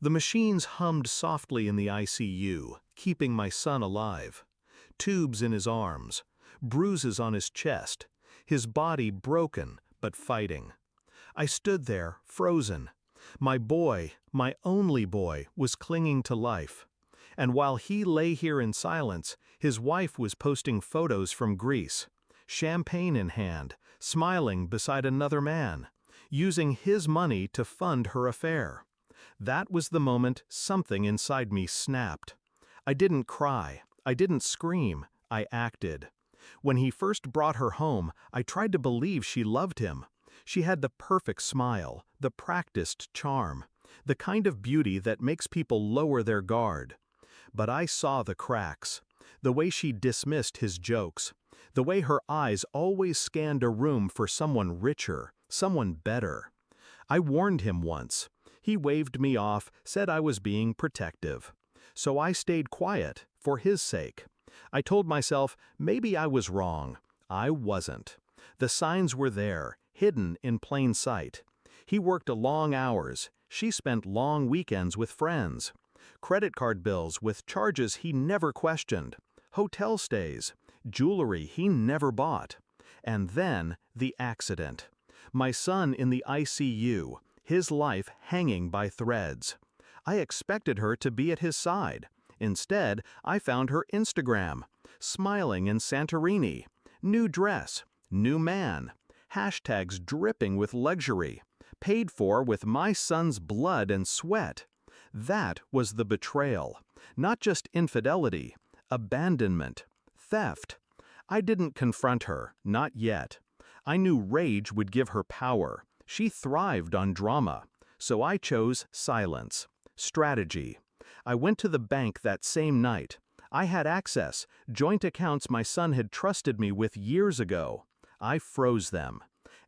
The machines hummed softly in the ICU, keeping my son alive. Tubes in his arms, bruises on his chest, his body broken but fighting. I stood there, frozen. My boy, my only boy, was clinging to life. And while he lay here in silence, his wife was posting photos from Greece, champagne in hand, smiling beside another man, using his money to fund her affair. That was the moment something inside me snapped. I didn't cry, I didn't scream, I acted. When he first brought her home, I tried to believe she loved him. She had the perfect smile, the practiced charm, the kind of beauty that makes people lower their guard. But I saw the cracks, the way she dismissed his jokes, the way her eyes always scanned a room for someone richer, someone better. I warned him once. He waved me off, said I was being protective. So I stayed quiet, for his sake. I told myself maybe I was wrong. I wasn't. The signs were there, hidden in plain sight. He worked long hours. She spent long weekends with friends. Credit card bills with charges he never questioned. Hotel stays. Jewelry he never bought. And then the accident. My son in the ICU, his life hanging by threads. I expected her to be at his side. Instead, I found her Instagram, smiling in Santorini, new dress, new man, hashtags dripping with luxury, paid for with my son's blood and sweat. That was the betrayal, not just infidelity, abandonment, theft. I didn't confront her, not yet. I knew rage would give her power. She thrived on drama. So I chose silence, strategy. I went to the bank that same night. I had access, joint accounts my son had trusted me with years ago. I froze them.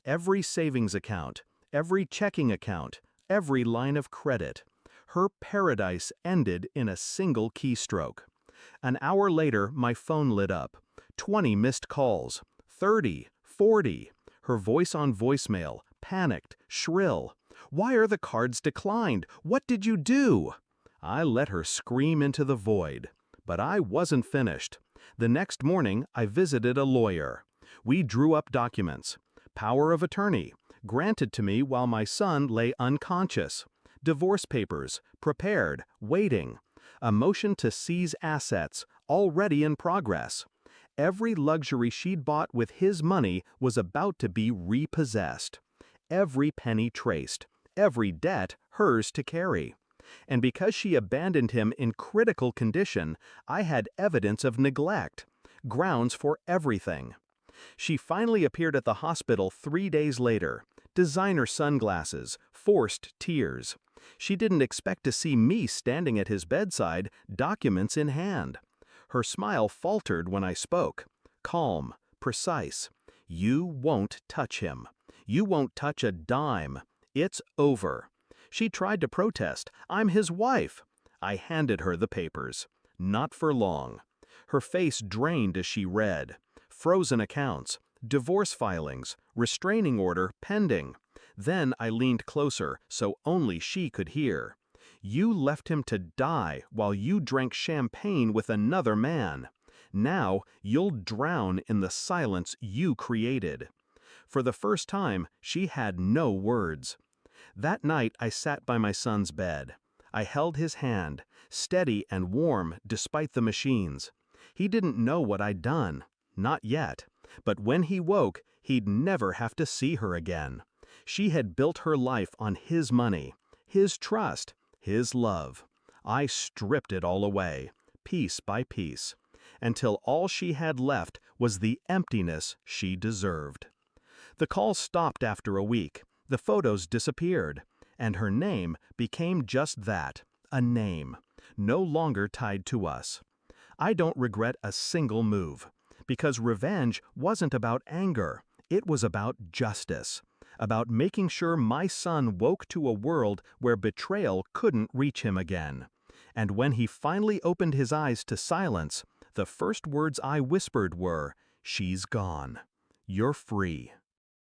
Every savings account, every checking account, every line of credit. Her paradise ended in a single keystroke. An hour later, my phone lit up. 20 missed calls, 30, 40. Her voice on voicemail, panicked, shrill. "Why are the cards declined? What did you do?" I let her scream into the void. But I wasn't finished. The next morning, I visited a lawyer. We drew up documents. Power of attorney, granted to me while my son lay unconscious. Divorce papers, prepared, waiting. A motion to seize assets, already in progress. Every luxury she'd bought with his money was about to be repossessed. Every penny traced, every debt hers to carry. And because she abandoned him in critical condition, I had evidence of neglect, grounds for everything. She finally appeared at the hospital 3 days later. Designer sunglasses, forced tears. She didn't expect to see me standing at his bedside, documents in hand. Her smile faltered when I spoke. Calm, precise. "You won't touch him. You won't touch a dime. It's over." She tried to protest. "I'm his wife." I handed her the papers. Not for long. Her face drained as she read. Frozen accounts, divorce filings, restraining order pending. Then I leaned closer so only she could hear. "You left him to die while you drank champagne with another man. Now you'll drown in the silence you created." For the first time, she had no words. That night I sat by my son's bed. I held his hand, steady and warm despite the machines. He didn't know what I'd done. Not yet. But when he woke, he'd never have to see her again. She had built her life on his money, his trust, his love. I stripped it all away, piece by piece, until all she had left was the emptiness she deserved. The calls stopped after a week. The photos disappeared, and her name became just that, a name, no longer tied to us. I don't regret a single move, because revenge wasn't about anger, it was about justice, about making sure my son woke to a world where betrayal couldn't reach him again. And when he finally opened his eyes to silence, the first words I whispered were, "She's gone. You're free."